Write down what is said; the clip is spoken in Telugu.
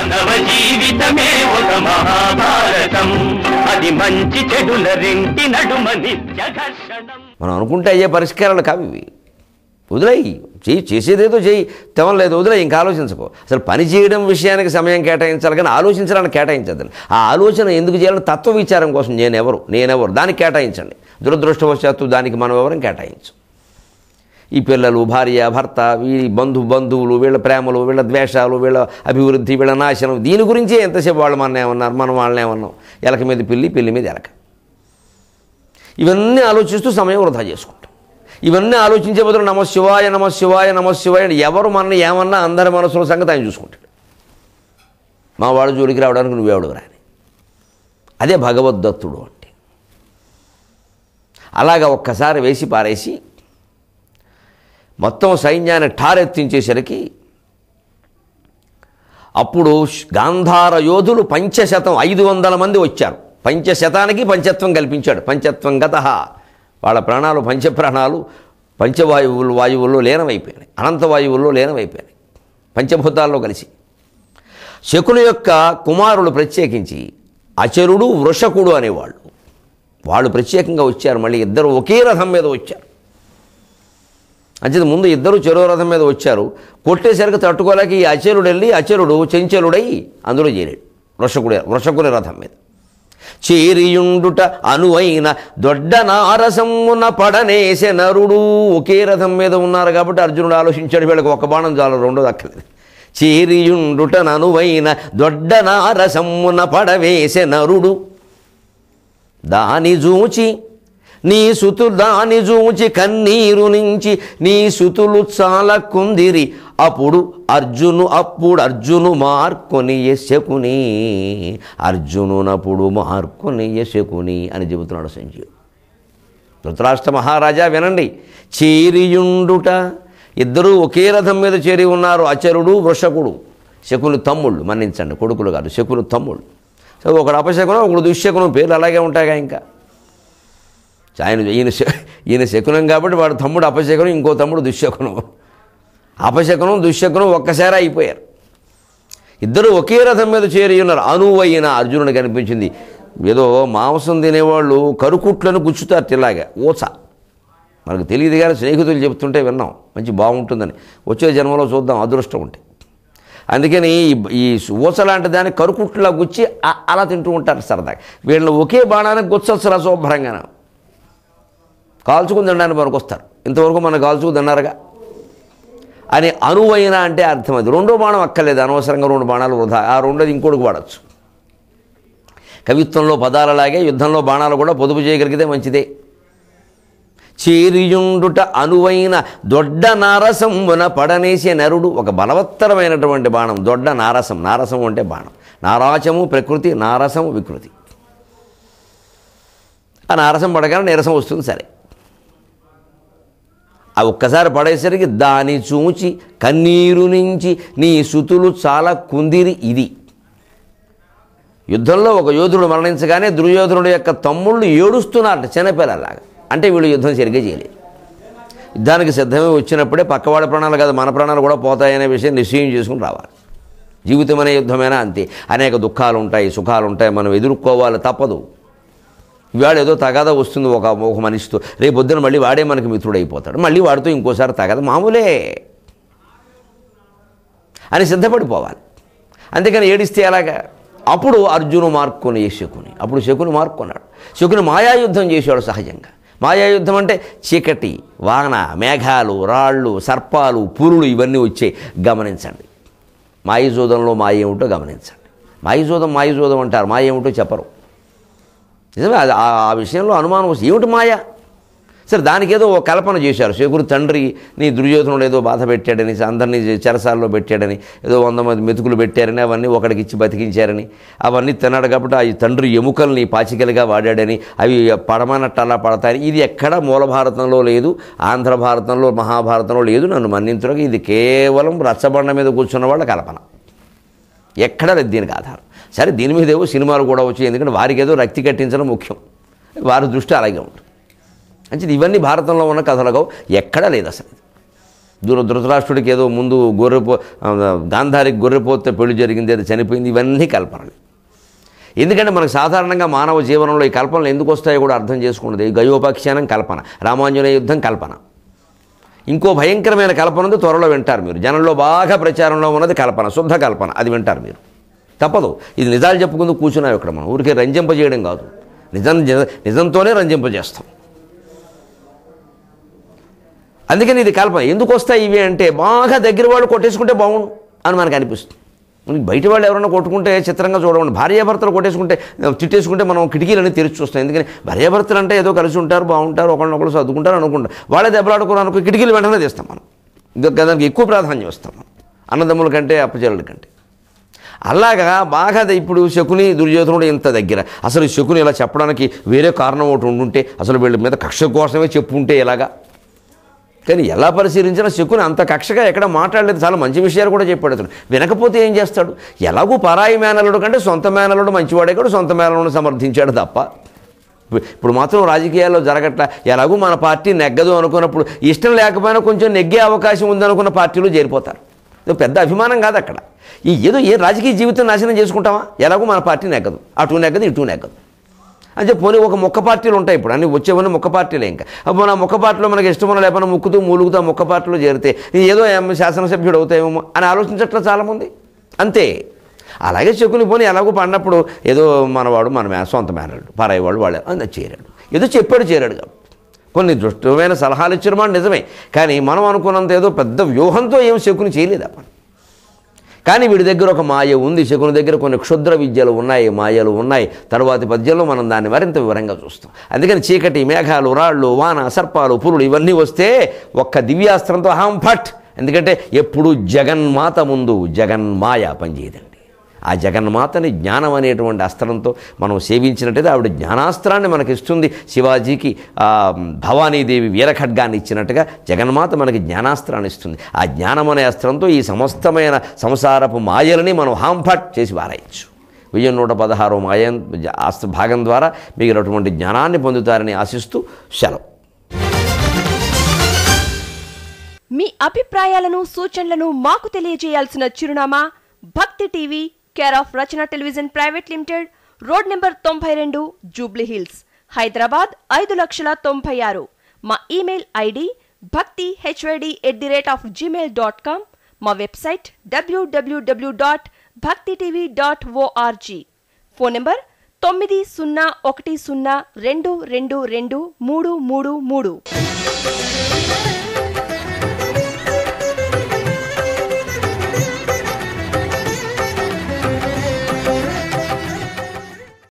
మానవ జీవితమే ఒక మహాభారతం, అది మంచి చెడుల రెంటి నడుమ నిత్య ఘర్షణం. మనం అనుకుంటే అయ్యే పరిష్కారాలు కావు ఇవి. వదిలేయి, చేసేదేదో చేయి, తెవలేదు వదిలే, ఇంకా ఆలోచించుకో. అసలు పని చేయడం విషయానికి సమయం కేటాయించాలి కానీ ఆలోచించడానికి కేటాయించద్దండి. ఆ ఆలోచన ఎందుకు చేయాలని తత్వ విచారం కోసం నేనెవరు దానికి కేటాయించండి. దురదృష్టవశాత్తు దానికి మనం ఎవరం కేటాయించు. ఈ పిల్లలు, భార్య, భర్త, ఈ బంధువులు, వీళ్ళ ప్రేమలు, వీళ్ళ ద్వేషాలు, వీళ్ళ అభివృద్ధి, వీళ్ళ నాశనం, దీని గురించే ఎంతసేపు వాళ్ళు మన ఏమన్నారు, మనం వాళ్ళని ఏమన్నాం. ఎలక మీద పిల్లి మీద ఎలక. ఇవన్నీ ఆలోచిస్తూ సమయం వృధా చేసుకుంటాం. ఇవన్నీ ఆలోచించే బదులు నమశివాయ నమశివాయ నమశివాయ అని ఎవరు మనల్ని ఏమన్నా అందరి మనసుల సంగతి ఆయన చూసుకుంటాడు. మా వాడు జోలికి రావడానికి నువ్వెవడు రాని. అదే భగవద్దత్తుడు అంటే. అలాగా ఒక్కసారి వేసి పారేసి మొత్తం సైన్యాన్ని ఠారెత్తించేసరికి అప్పుడు గాంధార యోధులు 500 మంది వచ్చారు. 500కి పంచత్వం కల్పించాడు. పంచత్వం గతః, వాళ్ళ ప్రాణాలు పంచప్రాణాలు వాయువుల్లో లీనమైపోయినాయి, అనంత వాయువుల్లో లీనమైపోయినాయి, పంచభూతాల్లో కలిసి. శకుని యొక్క కుమారులు ప్రత్యేకించి అచరుడు, వృషకుడు అనేవాళ్ళు, వాళ్ళు ప్రత్యేకంగా వచ్చారు. మళ్ళీ ఇద్దరు ఒకే రథం మీద వచ్చారు. అంచేది ముందు ఇద్దరు చెరో రథం మీద వచ్చారు. కొట్టేసరికి తట్టుకోలేక ఈ అచరుడు చెంచలుడై అందులో చేరాడు వృషకుడి రథం మీద. చేరియుండుట అనువైన దొడ్డ నారసమున పడనేసే నరుడు. ఒకే రథం మీద ఉన్నారు కాబట్టి అర్జునుడు ఆలోచించాడు, వీళ్ళకి ఒక బాణం చాలు, రెండోది అక్కర్లేదు. చేరియుండుట అనువైన దొడ్డ నారసమున పడవేసే నరుడు. దాని చూచి కన్నీరు నుంచి నీ సుతులు చాలా కుందిరి. అప్పుడు అర్జును మార్కొని శకుని. అర్జునునప్పుడు మార్కొని శకుని అని చెబుతున్నాడు సంజీవుడు. ధృతరాష్ట్ర మహారాజా వినండి. చేరియుండుట, ఇద్దరూ ఒకే రథం మీద చేరి ఉన్నారు. అచరుడు, వృషకుడు, శకుని తమ్ముళ్ళు, మన్నించండి కొడుకులు కాదు, శకుని తమ్ముళ్ళు. సో ఒకడు అపశకునం, ఒకడు దుశ్శకునం, పేర్లు అలాగే ఉంటాయిగా. ఇంకా ఈయన శకునం కాబట్టి వాడు తమ్ముడు అపశకునం, ఇంకో తమ్ముడు దుశ్శకునం. అపశకునం దుశ్శకునం ఒక్కసారి అయిపోయారు. ఇద్దరు ఒకే రథం మీద చేరి ఉన్నారు. అనువైన అర్జునుడు కనిపించింది. ఏదో మాంసం తినేవాళ్ళు కరుకుట్లను గుచ్చుతారు ఇలాగా, ఊచ. మనకు తెలియదు కానీ స్నేహితులు చెప్తుంటే విన్నాం, మంచి బాగుంటుందని. వచ్చే జన్మలో చూద్దాం అదృష్టం ఉంటే. అందుకని ఈ ఊచ లాంటి దాన్ని కరుకుట్లా గుచ్చి అలా తింటూ ఉంటారు సరదాగా. వీళ్ళని ఒకే బాణానికి గుచ్చొచ్చు రసోభరంగా కాల్చుకుని తినడానికి పనికొస్తారు. ఇంతవరకు మనం కాల్చుకు తిన్నారుగా అని. అనువైన అంటే అర్థం అది. రెండో బాణం అక్కర్లేదు, అనవసరంగా 2 బాణాలు వృధా. ఆ రెండోది ఇంకోటికి వాడచ్చు. కవిత్వంలో పదాలలాగే యుద్ధంలో బాణాలు కూడా పొదుపు చేయగలిగితే మంచిదే. చేరియుండుట అనువైన దొడ్డ నారసమున పడనేసే నరుడు. ఒక బలవత్తరమైనటువంటి బాణం దొడ్డ నారసం. నారసం అంటే బాణం. నారాచము ప్రకృతి, నారసము వికృతి. ఆ నారసం పడగానే నీరసం వస్తుంది. సరే, ఆ ఒక్కసారి పడేసరికి దాని చూచి కన్నీరు నుంచి నీ సుతులు చాలా కుందిరి. ఇది యుద్ధంలో ఒక యోధుడు మరణించగానే దుర్యోధనుడు యొక్క తమ్ముళ్ళు ఏడుస్తున్నారట చిన్నపిల్లలాగా. అంటే వీళ్ళు యుద్ధం సరిగ్గా చేయలేదు. యుద్ధానికి సిద్ధమే వచ్చినప్పుడే పక్కవాడి ప్రాణాలు కాదు మన ప్రాణాలు కూడా పోతాయనే విషయం నిశ్చయం చేసుకుని రావాలి. జీవితం అనే యుద్ధమైనా అంతే. అనేక దుఃఖాలు ఉంటాయి, సుఖాలు ఉంటాయి, మనం ఎదుర్కోవాలి, తప్పదు. ఇవాళ ఏదో తగాదా వస్తుంది ఒక మనిషితో, రేపు పొద్దున మళ్ళీ వాడే మనకి మిత్రుడు అయిపోతాడు, మళ్ళీ వాడితో ఇంకోసారి తగాదా మామూలే అని సిద్ధపడిపోవాలి. అంతేకాని ఏడిస్తే ఎలాగా? అప్పుడు అర్జును మార్కొని శకుని. అప్పుడు శకుని మార్కొన్నాడు. శకుని మాయాయుద్ధం చేశాడు సహజంగా. మాయాయుద్ధం అంటే చీకటి, వాన, మేఘాలు, రాళ్ళు, సర్పాలు, పురులు ఇవన్నీ వచ్చాయి. గమనించండి, మాయజోదంలో మాయ ఏమిటో గమనించండి. మాయజోదం అంటారు, మాయ ఏమిటో చెప్పరు. నిజమే, ఆ విషయంలో అనుమానం వస్తుంది. ఏమిటి మాయ? సరే, దానికేదో ఓ కల్పన చేశారు. శకుని తండ్రి నీ దుర్యోధనుడు ఏదో బాధ పెట్టాడని, అందరినీ చెరసాల్లో పెట్టాడని, ఏదో 100 మంది మెతుకులు పెట్టారని, అవన్నీ ఒకడికి ఇచ్చి బతికించారని, అవన్నీ తిన్నాడు కాబట్టి ఆ తండ్రి ఎముకల్ని పాచికలుగా వాడాడని, అవి పడమనట్టు అలా పడతాయి. ఇది ఎక్కడ మూల భారతంలో లేదు, ఆంధ్ర భారతంలో, మహాభారతంలో లేదు. నన్ను మన్నించడానికి ఇది కేవలం రచ్చబండ మీద కూర్చున్న వాళ్ళ కల్పన, ఎక్కడ లేదు దీనికి ఆధారం. సరే, దీని మీద ఏవో సినిమాలు కూడా వచ్చాయి, ఎందుకంటే వారికి ఏదో రక్తి కట్టించడం ముఖ్యం, వారి దృష్టి అలాగే ఉంటుంది. అంటే ఇవన్నీ భారతంలో ఉన్న కథలుగా ఎక్కడా లేదు అసలు. ధృతరాష్ట్రుడికి ఏదో ముందు గాంధారికి గొర్రెపోతే పెళ్లి జరిగింది, అది చనిపోయింది, ఇవన్నీ కల్పనలు. ఎందుకంటే మనకు సాధారణంగా మానవ జీవనంలో ఈ కల్పనలు ఎందుకు వస్తాయో కూడా అర్థం చేసుకున్నది. గయోపాఖ్యానం కల్పన, రామాంజనేయ యుద్ధం కల్పన. ఇంకో భయంకరమైన కల్పన ఉంది, త్వరలో వింటారు మీరు. జనంలో బాగా ప్రచారంలో ఉన్నది కల్పన, శుద్ధ కల్పన, అది వింటారు మీరు. తప్పదు, ఇది నిజాలు చెప్పుకుంటూ కూర్చున్నాం ఇక్కడ మనం, ఊరికే రంజింపజేయడం కాదు, నిజంతోనే రంజింపజేస్తాం. అందుకని ఇది కల్పన. ఎందుకు వస్తాయి ఇవి అంటే, బాగా దగ్గర వాళ్ళు కొట్టేసుకుంటే బాగుండు అని మనకు అనిపిస్తుంది. బయట వాళ్ళు ఎవరైనా కొట్టుకుంటే చిత్రంగా చూడమండి. భార్యాభర్తలు కొట్టేసుకుంటే తిట్టేసుకుంటే మనం కిటికీలన్నీ తెరిచి చూస్తాం. ఎందుకని భార్యాభర్తలు అంటే ఏదో కలిసి ఉంటారు, బాగుంటారు, ఒకళ్ళనొకళ్ళు సర్దుకుంటారు అనుకుంటాం. వాళ్ళే దెబ్బలాడుకోవడానికి కిటికీలు వెంటనే తీస్తాం మనం. దానికి ఎక్కువ ప్రాధాన్యం ఇస్తాం మనం, అన్నదమ్ముల కంటే అప్పచెల్లెల కంటే. అలాగా బాగా ఇప్పుడు శకుని దుర్యోధనుడు ఇంత దగ్గర. అసలు శకుని ఇలా చెప్పడానికి వేరే కారణం ఒకటి ఉండుంటే, అసలు వీళ్ళ మీద కక్ష కోసమే చెప్పుంటే ఎలాగా. కానీ ఎలా పరిశీలించినా శకుని అంత కక్షగా ఎక్కడ మాట్లాడలేదు. చాలా మంచి విషయాలు కూడా చెప్పాడు అతను. వినకపోతే ఏం చేస్తాడు? ఎలాగూ పరాయి మేనలుడు కంటే సొంత మేనలుడు మంచివాడే కూడా సొంత మేనలను సమర్థించాడు తప్ప. ఇప్పుడు మాత్రం రాజకీయాల్లో జరగట్లా. ఎలాగూ మన పార్టీ నెగ్గదు అనుకున్నప్పుడు, ఇష్టం లేకపోయినా కొంచెం నెగ్గే అవకాశం ఉందనుకున్న పార్టీలో చేరిపోతారు. పెద్ద అభిమానం కాదు అక్కడ. ఏదో రాజకీయ జీవితం నాశనం చేసుకుంటామా? ఎలాగో మన పార్టీ నెగ్గదు, అటు నెగ్గదు ఇటు నెగ్గదు అని చెప్పి పోనీ ఒక మొక్క పార్టీలు ఉంటాయి. ఇప్పుడు అన్ని వచ్చేవన్నీ మొక్క పార్టీలే. ఇంకా అప్పుడు ఆ మొక్క పార్టీలో మనకి ఇష్టమో లేకపోయినా ముక్కుతూ మూలుగుతూ మొక్క పార్టీలో చేరితే ఏదో శాసనసభ్యుడు అవుతాయేమో అని ఆలోచించట్లా చాలామంది. అంతే. అలాగే శకుని పోనీ ఎలాగో పడినప్పుడు ఏదో మనవాడు మన సొంత మేనడు పరాయి వాళ్ళు అంత చేరాడు, ఏదో చెప్పాడు చేరాడు కాబట్టి కొన్ని దృష్టమైన సలహాలు ఇచ్చిన మాట నిజమే. కానీ మనం అనుకున్నంత ఏదో పెద్ద వ్యూహంతో ఏం శకుని చేయలేదు అప్పుడు. కానీ వీడి దగ్గర ఒక మాయ ఉంది. శకుని దగ్గర కొన్ని క్షుద్ర విద్యలు ఉన్నాయి, మాయలు ఉన్నాయి. తరువాతి పద్యంలో మనం దాన్ని మరింత వివరంగా చూస్తాం. అందుకని చీకటి, మేఘాలు, రాళ్ళు, వాన, సర్పాలు, పురులు ఇవన్నీ వస్తే ఒక్క దివ్యాస్త్రంతో అహం ఫట్. ఎందుకంటే ఎప్పుడు జగన్మాత ముందు జగన్మాయ పనిచేయదండి. ఆ జగన్మాతని జ్ఞానం అనేటువంటి అస్త్రంతో మనం సేవించినట్టయితే ఆవిడ జ్ఞానాస్త్రాన్ని మనకిస్తుంది. శివాజీకి భవానీదేవి వీరఖడ్గాన్ని ఇచ్చినట్టుగా జగన్మాత మనకి జ్ఞానాస్త్రాన్ని ఇస్తుంది. ఆ జ్ఞానం అనే అస్త్రంతో ఈ సమస్తమైన సంసారపు మాయలని మనం హాంఫట్ చేసి వారాయచ్చు. 1116 మాయ భాగం ద్వారా మీరు అటువంటి జ్ఞానాన్ని పొందుతారని ఆశిస్తూ సెలవు. మీ అభిప్రాయాలను, సూచనలను మాకు తెలియజేయాల్సిన చిరునామా భక్తి TV, care of Rachana television private limited, road number 92, Jubilee hills, Hyderabad 5,96,000. మా ఇమెయిల్ ఐడి bhaktihyd@gmail.com. మా వెబ్సైట్ www.bhaktitv.org. Phone number 901012223333.